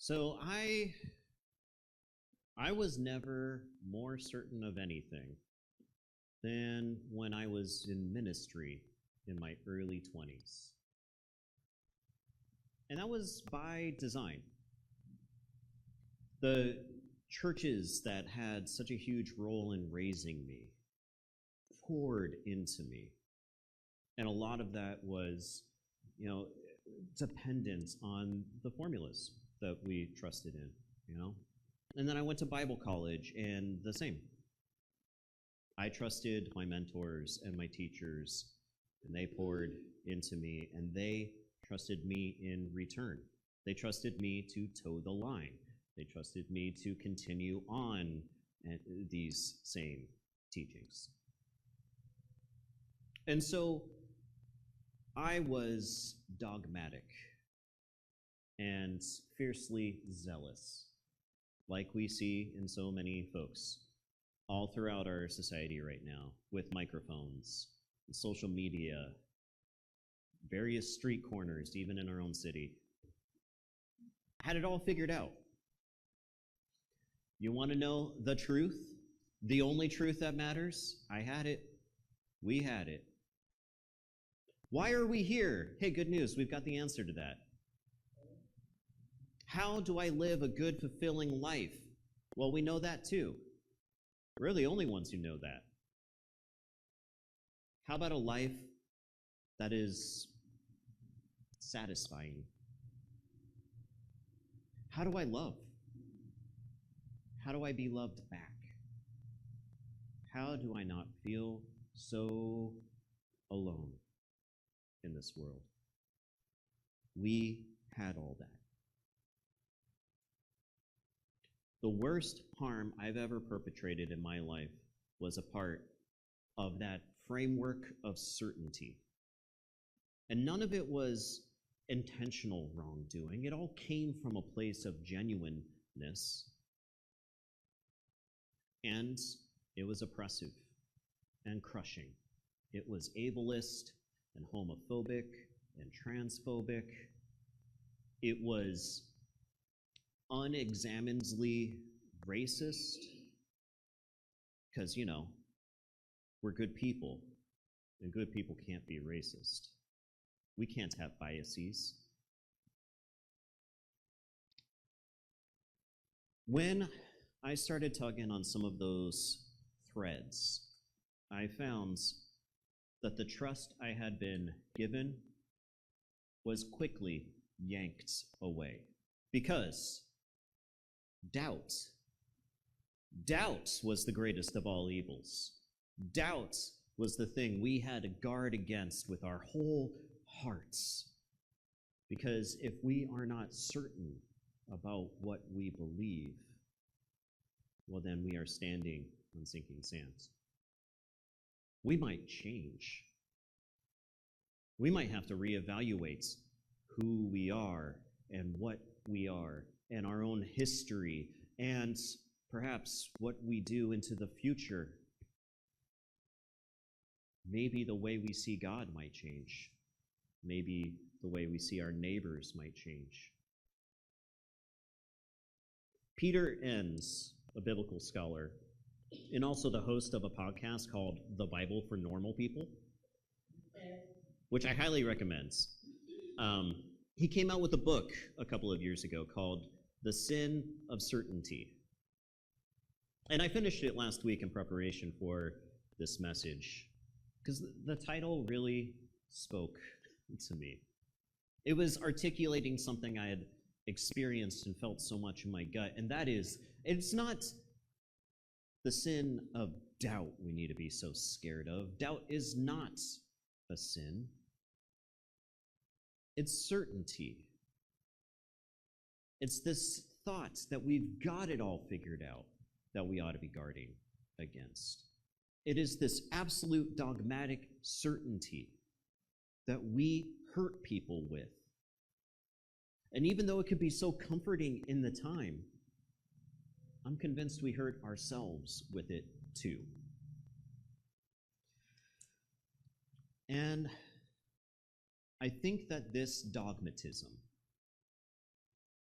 So I was never more certain of anything than when I was in ministry in my early 20s. And that was by design. The churches that had such a huge role in raising me poured into me. And a lot of that was, dependent on the formulas that we trusted in, And then I went to Bible college, and the same. I trusted my mentors and my teachers, and they poured into me, and they trusted me in return. They trusted me to toe the line. They trusted me to continue on these same teachings. And so I was dogmatic and fiercely zealous, like we see in so many folks all throughout our society right now, with microphones, social media, various street corners, even in our own city. Had it all figured out. You want to know the truth? The only truth that matters? I had it. We had it. Why are we here? Hey, good news, we've got the answer to that. How do I live a good, fulfilling life? Well, we know that too. We're the only ones who know that. How about a life that is satisfying? How do I love? How do I be loved back? How do I not feel so alone in this world? We had all that. The worst harm I've ever perpetrated in my life was a part of that framework of certainty. And none of it was intentional wrongdoing. It all came from a place of genuineness. And it was oppressive and crushing. It was ableist and homophobic and transphobic. It was unexaminedly racist, because, we're good people, and good people can't be racist. We can't have biases. When I started tugging on some of those threads, I found that the trust I had been given was quickly yanked away. Because doubt was the greatest of all evils. Doubt was the thing we had to guard against with our whole hearts. Because if we are not certain about what we believe, well, then we are standing on sinking sands. We might change. We might have to reevaluate who we are and what we are, and our own history, and perhaps what we do into the future. Maybe the way we see God might change. Maybe the way we see our neighbors might change. Peter Enns, a biblical scholar, and also the host of a podcast called The Bible for Normal People, which I highly recommend. He came out with a book a couple of years ago called The Sin of Certainty. And I finished it last week in preparation for this message, because the title really spoke to me. It was articulating something I had experienced and felt so much in my gut, and that is, it's not the sin of doubt we need to be so scared of. Doubt is not a sin. It's certainty. It's this thought that we've got it all figured out that we ought to be guarding against. It is this absolute dogmatic certainty that we hurt people with. And even though it could be so comforting in the time, I'm convinced we hurt ourselves with it too. And I think that this dogmatism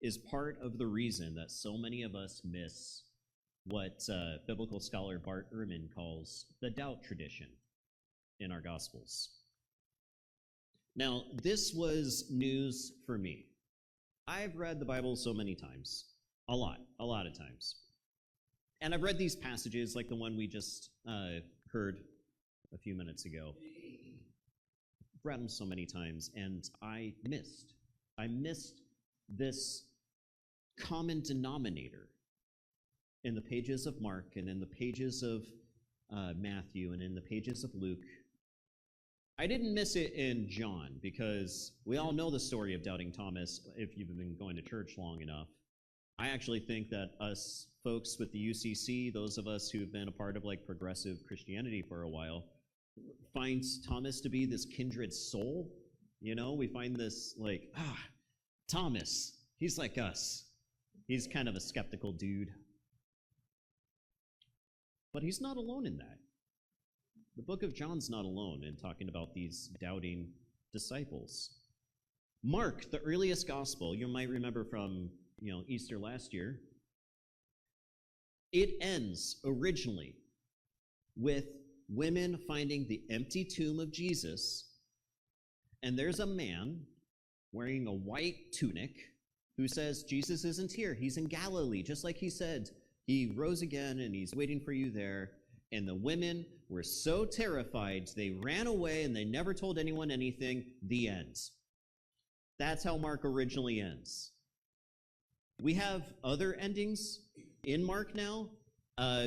is part of the reason that so many of us miss what biblical scholar Bart Ehrman calls the doubt tradition in our Gospels. Now, this was news for me. I've read the Bible so many times, a lot of times. And I've read these passages like the one we just heard a few minutes ago. I've read them so many times, and I missed this common denominator in the pages of Mark and in the pages of Matthew and in the pages of Luke. I didn't miss it in John because we all know the story of doubting Thomas if you've been going to church long enough. I actually think that us folks with the UCC, those of us who've been a part of like progressive Christianity for a while, finds Thomas to be this kindred soul. You know, we find this like, Thomas, he's like us. He's kind of a skeptical dude. But he's not alone in that. The book of John's not alone in talking about these doubting disciples. Mark, the earliest gospel, you might remember from Easter last year, it ends originally with women finding the empty tomb of Jesus, and there's a man wearing a white tunic who says, Jesus isn't here, he's in Galilee, just like he said. He rose again, and he's waiting for you there. And the women were so terrified, they ran away, and they never told anyone anything. The end. That's how Mark originally ends. We have other endings in Mark now,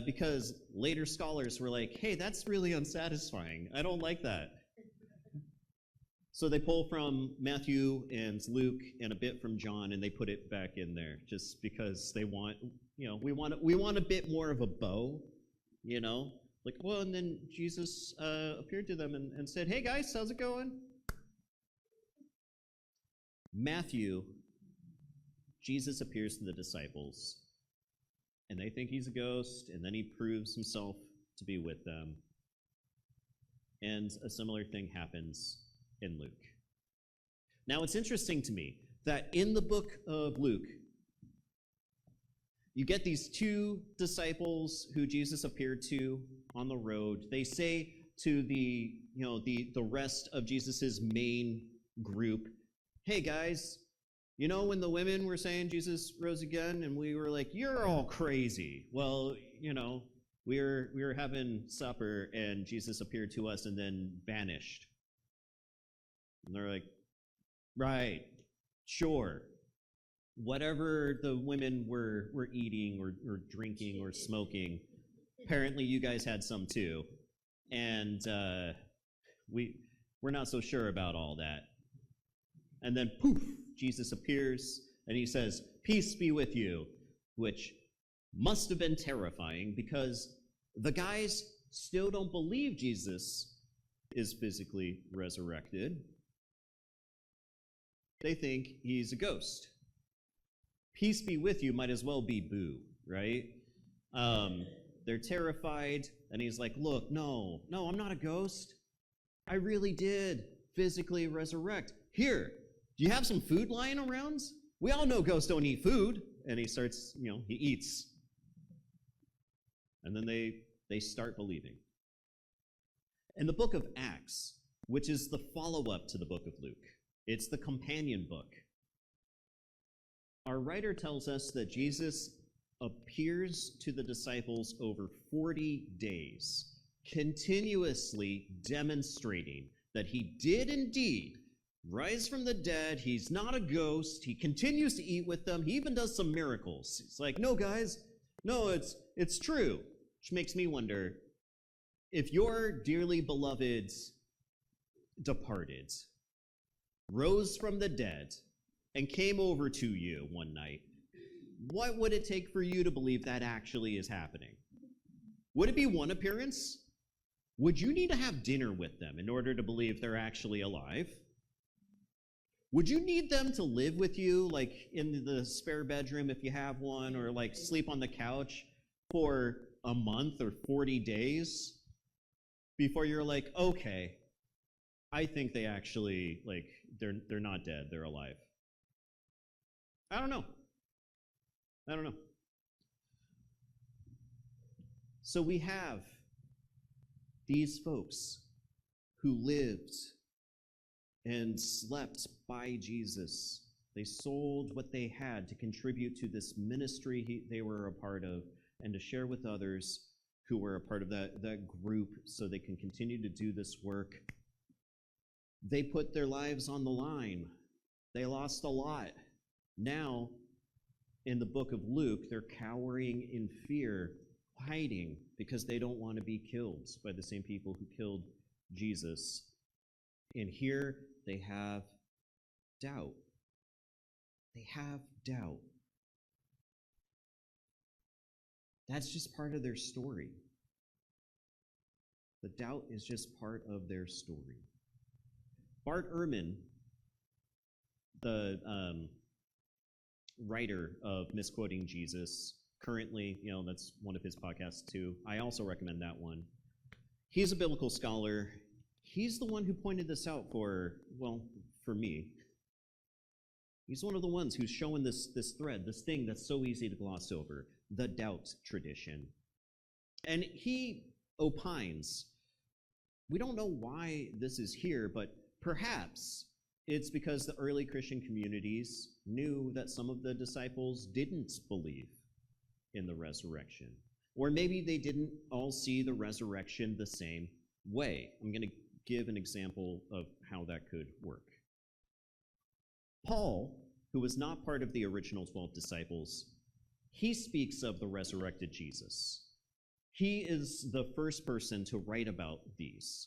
because later scholars were like, hey, that's really unsatisfying. I don't like that. So they pull from Matthew and Luke and a bit from John, and they put it back in there just because they want, we want a bit more of a bow, like, well, and then Jesus appeared to them and said, hey guys, how's it going? Matthew, Jesus appears to the disciples, and they think he's a ghost, and then he proves himself to be with them. And a similar thing happens in Luke. Now, it's interesting to me that in the book of Luke, you get these two disciples who Jesus appeared to on the road. They say to the rest of Jesus's main group, hey guys, when the women were saying Jesus rose again, and we were like, you're all crazy. Well, we were having supper, and Jesus appeared to us and then vanished. And they're like, right, sure. Whatever the women were eating or drinking or smoking, apparently you guys had some too. And we're not so sure about all that. And then poof, Jesus appears and he says, peace be with you, which must have been terrifying because the guys still don't believe Jesus is physically resurrected. They think he's a ghost. Peace be with you might as well be boo, right? They're terrified, and he's like, look, no, I'm not a ghost. I really did physically resurrect. Here, do you have some food lying around? We all know ghosts don't eat food. And he starts, he eats. And then they start believing. In the book of Acts, which is the follow-up to the book of Luke, it's the companion book. Our writer tells us that Jesus appears to the disciples over 40 days, continuously demonstrating that he did indeed rise from the dead. He's not a ghost. He continues to eat with them. He even does some miracles. It's like, no, guys, no, it's true. Which makes me wonder, if your dearly beloved departed rose from the dead and came over to you one night, what would it take for you to believe that actually is happening? Would it be one appearance? Would you need to have dinner with them in order to believe they're actually alive? Would you need them to live with you, like in the spare bedroom if you have one, or like sleep on the couch for a month or 40 days before you're like, okay, I think they actually, like, they're not dead, they're alive? I don't know. I don't know. So we have these folks who lived and slept by Jesus. They sold what they had to contribute to this ministry they were a part of and to share with others who were a part of that group so they can continue to do this work. They put their lives on the line. They lost a lot. Now, in the book of Luke, they're cowering in fear, hiding because they don't want to be killed by the same people who killed Jesus. And here they have doubt. They have doubt. That's just part of their story. The doubt is just part of their story. Bart Ehrman, the writer of Misquoting Jesus, currently, that's one of his podcasts too. I also recommend that one. He's a biblical scholar. He's the one who pointed this out for me. He's one of the ones who's showing this thread, this thing that's so easy to gloss over, the doubt tradition. And he opines, we don't know why this is here, but perhaps it's because the early Christian communities knew that some of the disciples didn't believe in the resurrection. Or maybe they didn't all see the resurrection the same way. I'm going to give an example of how that could work. Paul, who was not part of the original 12 disciples, he speaks of the resurrected Jesus. He is the first person to write about these,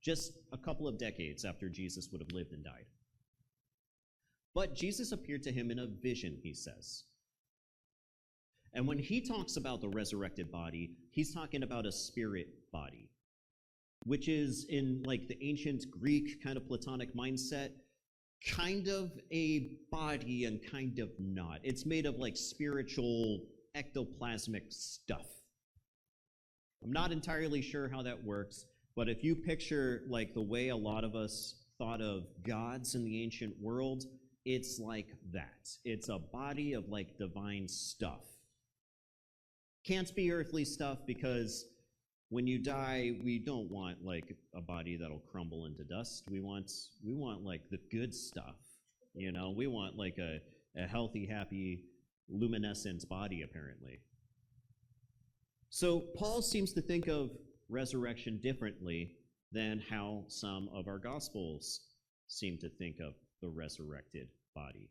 just a couple of decades after Jesus would have lived and died. But Jesus appeared to him in a vision, he says. And when he talks about the resurrected body, he's talking about a spirit body, which is in the ancient Greek kind of Platonic mindset, kind of a body and kind of not. It's made of spiritual ectoplasmic stuff. I'm not entirely sure how that works, but if you picture the way a lot of us thought of gods in the ancient world, it's like that. It's a body of divine stuff. Can't be earthly stuff because when you die, we don't want a body that'll crumble into dust. We want the good stuff. We want a healthy, happy, luminescent body, apparently. So Paul seems to think of resurrection differently than how some of our Gospels seem to think of the resurrected body.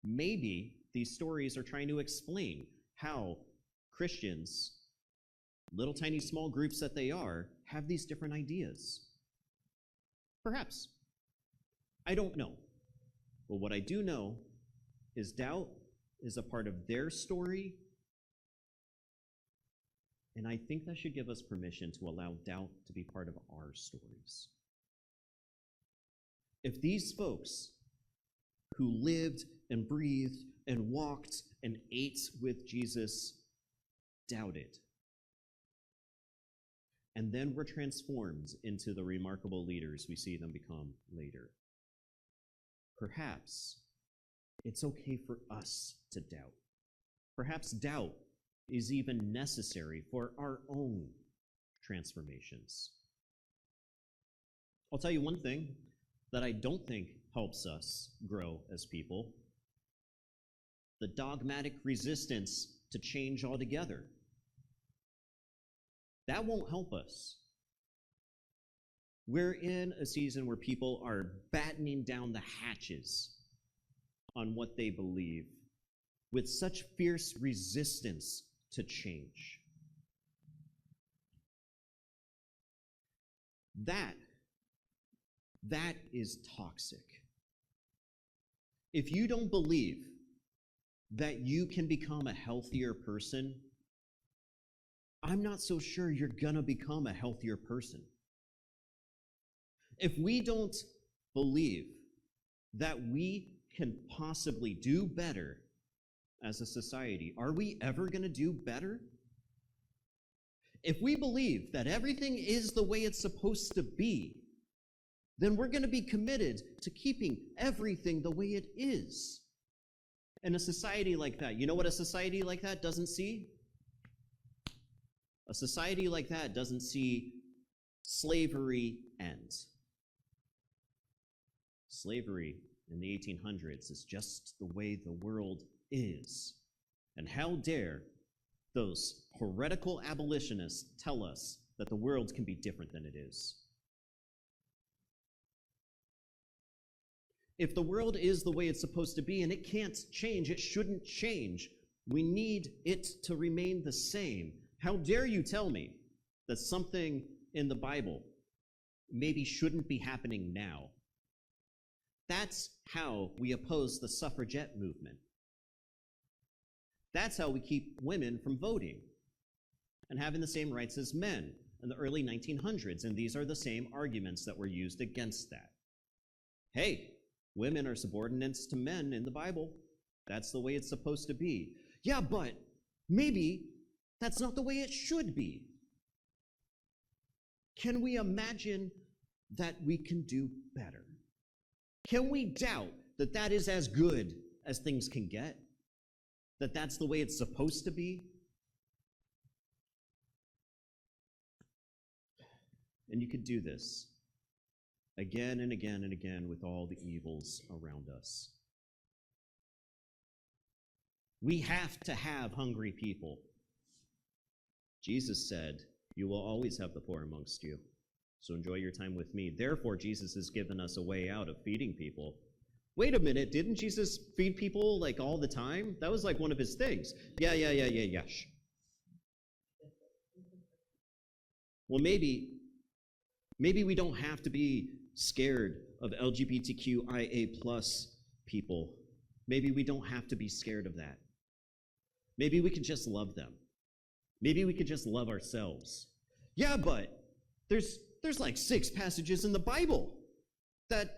Maybe these stories are trying to explain how Christians, little tiny small groups that they are, have these different ideas. Perhaps. I don't know. But what I do know is doubt is a part of their story, and I think that should give us permission to allow doubt to be part of our stories. If these folks who lived and breathed and walked and ate with Jesus doubted, and then were transformed into the remarkable leaders we see them become later, perhaps it's okay for us to doubt. Perhaps doubt is even necessary for our own transformations. I'll tell you one thing that I don't think helps us grow as people: the dogmatic resistance to change altogether. That won't help us. We're in a season where people are battening down the hatches on what they believe with such fierce resistance to change. That is toxic. If you don't believe that you can become a healthier person, I'm not so sure you're gonna become a healthier person. If we don't believe that we can possibly do better as a society, are we ever gonna do better? If we believe that everything is the way it's supposed to be, then we're gonna be committed to keeping everything the way it is. And a society like that, you know what a society like that doesn't see? A society like that doesn't see slavery end. Slavery in the 1800s is just the way the world is. And how dare those heretical abolitionists tell us that the world can be different than it is? If the world is the way it's supposed to be and it can't change, it shouldn't change. We need it to remain the same. How dare you tell me that something in the Bible maybe shouldn't be happening now? That's how we oppose the suffragette movement. That's how we keep women from voting and having the same rights as men in the early 1900s. And these are the same arguments that were used against that. Hey, women are subordinates to men in the Bible. That's the way it's supposed to be. Yeah, but maybe that's not the way it should be. Can we imagine that we can do better? Can we doubt that that is as good as things can get? That that's the way it's supposed to be? And you could do this again and again and again with all the evils around us. We have to have hungry people. Jesus said, "You will always have the poor amongst you, so enjoy your time with me." Therefore, Jesus has given us a way out of feeding people. Wait a minute, didn't Jesus feed people like all the time? That was like one of his things. Yeah. Well, maybe we don't have to be scared of LGBTQIA+ people. Maybe we don't have to be scared of that. Maybe we could just love them. Maybe we could just love ourselves. Yeah, but there's like 6 passages in the Bible that,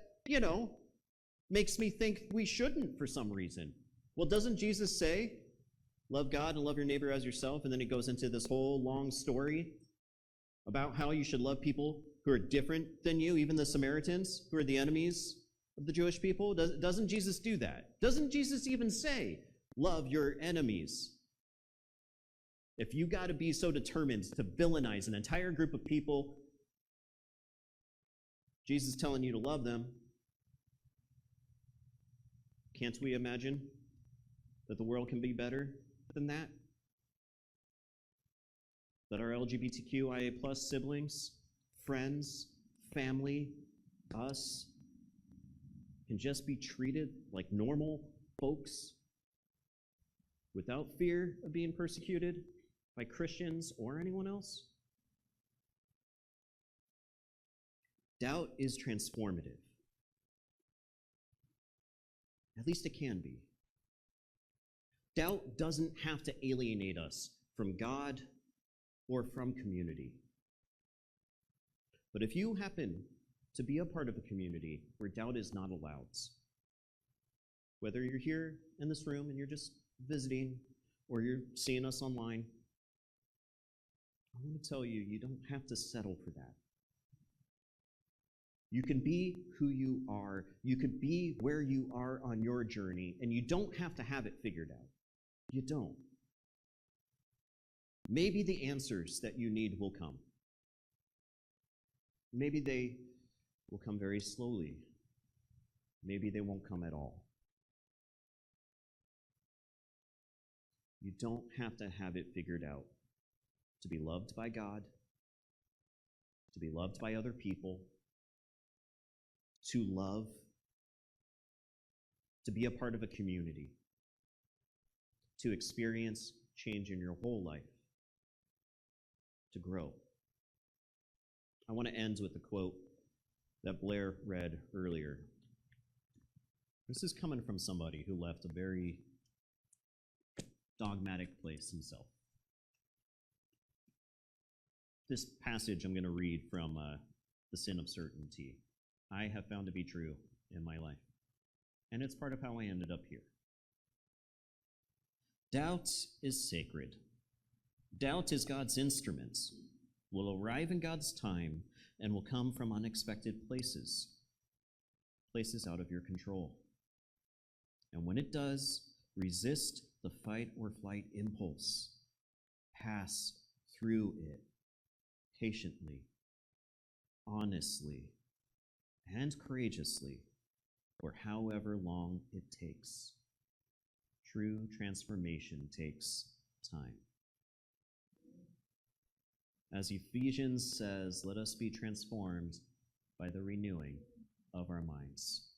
makes me think we shouldn't for some reason. Well, doesn't Jesus say, love God and love your neighbor as yourself? And then he goes into this whole long story about how you should love people who are different than you, even the Samaritans, who are the enemies of the Jewish people. Doesn't Jesus do that? Doesn't Jesus even say, love your enemies? If you got to be so determined to villainize an entire group of people, Jesus is telling you to love them. Can't we imagine that the world can be better than that? That our LGBTQIA+ siblings, friends, family, us, can just be treated like normal folks without fear of being persecuted by Christians or anyone else? Doubt is transformative. At least it can be. Doubt doesn't have to alienate us from God or from community. But if you happen to be a part of a community where doubt is not allowed, whether you're here in this room and you're just visiting or you're seeing us online, I want to tell you, you don't have to settle for that. You can be who you are. You could be where you are on your journey, and you don't have to have it figured out. You don't. Maybe the answers that you need will come. Maybe they will come very slowly. Maybe they won't come at all. You don't have to have it figured out to be loved by God, to be loved by other people, to love, to be a part of a community, to experience change in your whole life, to grow. I want to end with a quote that Blair read earlier. This is coming from somebody who left a very dogmatic place himself. This passage I'm going to read from The Sin of Certainty, I have found to be true in my life. And it's part of how I ended up here. Doubt is sacred. Doubt is God's instrument, will arrive in God's time, and will come from unexpected places, places out of your control. And when it does, Resist the fight or flight impulse. Pass through it patiently, honestly, and courageously, for however long it takes. True transformation takes time. As Ephesians says, let us be transformed by the renewing of our minds.